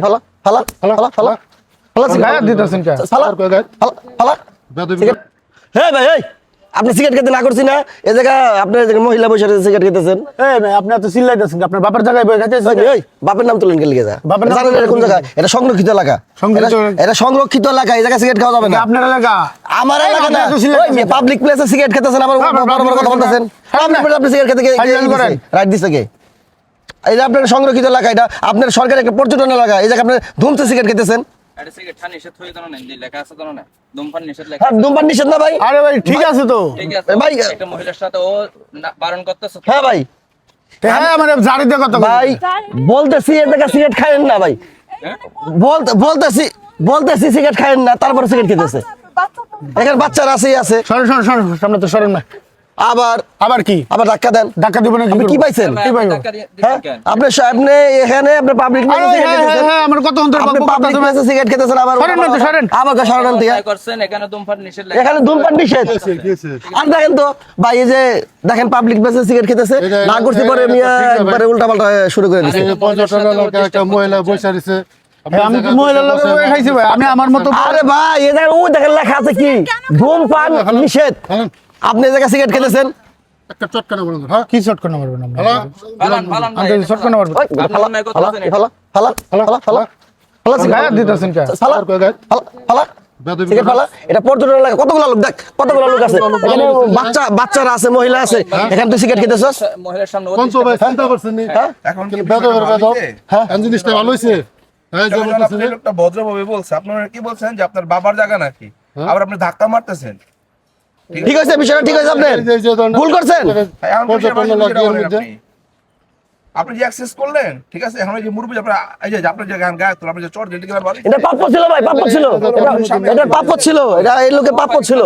ফালা ফালা ফালা ফালা ফালা গায়ে দিতেছেন কে ফালা ফালা হ্যাঁ ভাই এই আপনি সিগারেট খেতে না করছি না এই জায়গা আপনার মহিলা বসে সিগারেট খেতেছেন। এই ভাই আপনি এত চিল্লাইতেছেন আপনার বাবার জায়গায় বই খাইতেছেন। এই বাপের নাম তুলেন কে লিখে যা বাপের নাম জানেন কোন জায়গা? এটা সংরক্ষিত এলাকা। এটা সংরক্ষিত এলাকা, এই জায়গা সিগারেট খাওয়া যাবে না। আপনার এলাকা আমার এলাকা না। ওই পাবলিক প্লেসে সিগারেট খেতেছেন, আবার বড় বড় কথা বলতেছেন। আপনি সিগারেট খেতে রাইট দিছে কে? এই যে আপনার সংরক্ষিত এলাকা, এটা আপনার সরকারি একটা পর্যটন এলাকা, এই জায়গা আপনি ধুমতে সিগারেট খেতেছেন। এটা সিগারেট খান নিষেধ হয়ে জানো না, লেখা আছে জানো না, ধূমপান নিষেধ লেখা। হ্যাঁ ধূমপান নিষেধ না ভাই? আরে ভাই ঠিক আছে তো, ঠিক আছে ভাই একটা মহিলার সাথে ও বারণ করতেছে। হ্যাঁ ভাই হ্যাঁ মানে জারি দে কত ভাই বলতেছি এই জায়গা সিগারেট খায়েন না ভাই, বলতেছি সিগারেট খায়েন না, তারপর সিগারেট খেতেছে। এখানে বাচ্চারা আছে। সরেন সরেন সরেন সামনে তো সরেন না। আবার কি আবার ধাক্কা দেন? ধাক্কা দিব না? আপনি কি পাইছেন? হ্যাঁ আপনি এখানে আপনি পাবলিক আমার কত অন্তর আপনি পাবলিক প্লেসে সিগারেট খেতেছেন, আবার সরেন না তো সরেন। আবার সরান দিয়া করছেন এখানে ধূমপান নিষেধ লেখা। এখানে ধূমপান নিষেধ। আর দেখেন তো ভাই এই যে দেখেন পাবলিক প্লেসে সিগারেট খেতেছে, না করতে পারে মিয়া একবারে উল্টাপাল্টা শুরু করে দিয়েছে। পর্যটন এলাকায় একটা মহিলা বসে আছে, আমি তো মহিলার লগে বই খাইছি ভাই, আমি আমার মতো। আরে ভাই এই দেখেন ওই দেখেন লেখা আছে কি ধূমপান নিষেধ। আপনি এই জায়গায় সিগারেট খেতেছেন, একটা চটকানা বলুন। হ্যাঁ কি চটকানা মারবেন আপনি? ফালান ফালান ভাই, আমি চটকানা মারবেন। ওই ফালা ফালা ফালা ফালা ফালা ফালা গায়ে দিতেছেন কে? ফালা ফালা সিগারেট ফালা। এটা পর্যটন এলাকা, কতগুলো লোক দেখ, কতগুলো লোক আছে এখানে, বাচ্চারা আছে, মহিলা আছে, এখানে তুই সিগারেট খেতেছস। মহিলার সামনে কোন তো ভাই চিন্তা করছেন নি? এখন কি হ্যাঁ জিনিসটা ভালো হইছে। হ্যাঁ যে বলতেছেন আপনি লোকটা ভদ্রভাবে বলছে, আপনারা কি বলছেন যে আপনার বাবার জায়গা নাকি, আবার আপনি ধাক্কা মারতেছেন। ঠিক আছে, বিষয়টা ঠিক আছে, আপনি ভুল করছেন। ভাই, এখন তো পর্যটন সেটা এলাকার বলেন মধ্যে আপনি যে অ্যাক্সেস করলেন, ঠিক আছে, এখন এই যে মুরব্বি আপনার এই যে আপনার যে গান গায় তো আপনি যে চট দিতে গেলেন বলেন এটা প্রাপ্য ছিল ভাই, প্রাপ্য ছিল, এটা প্রাপ্য ছিল, এটা এই লোকের প্রাপ্য ছিল।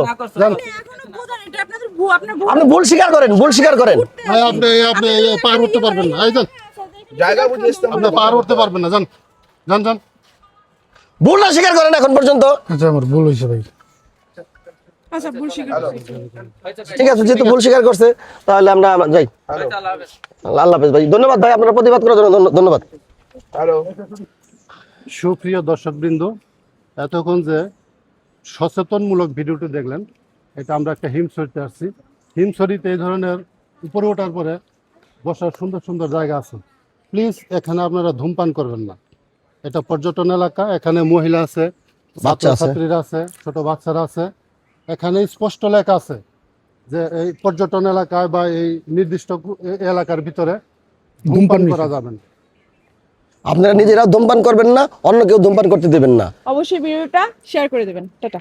আপনি ভুল স্বীকার করেন, ভুল স্বীকার করেন। ভাই আপনি পার উঠতে পারবেন না। এই যান, জায়গা বুঝে আপনি পার উঠতে পারবেন না। যান যান যান। ভুলটা স্বীকার করেন এখন পর্যন্ত। আচ্ছা আমার ভুল হইছে ভাই। আচ্ছা ভুল স্বীকার করছি। ঠিক আছে, যেহেতু ভুল স্বীকার করছে তাহলে আমরা যাই। আল্লাহ হাফেজ ভাই, ধন্যবাদ ভাই আপনারা প্রতিবাদ করার জন্য, ধন্যবাদ। হ্যালো সুপ্রিয় দর্শকবৃন্দ, এতক্ষণ যে সচেতনমূলক ভিডিওটি দেখলেন, এটা আমরা একটা হিমছড়িতে আসছি। হিমছড়িতে এই ধরনের উপরে ওঠার পরে বসার সুন্দর সুন্দর জায়গা আছে। প্লিজ এখানে আপনারা ধূমপান করবেন না। এটা পর্যটন এলাকা, এখানে মহিলা আছে, বাচ্চা আছে। ছাত্রীরা আছে, ছোট বাচ্চারা আছে। এখানে স্পষ্ট লেখা আছে যে এই পর্যটন এলাকায় বা এই নির্দিষ্ট এলাকার ভিতরে ধূমপান করা যাবে না। আপনারা নিজেরাও ধূমপান করবেন না, অন্য কেউ ধূমপান করতে দেবেন না। অবশ্যই ভিডিওটা শেয়ার করে দেবেন। টাটা।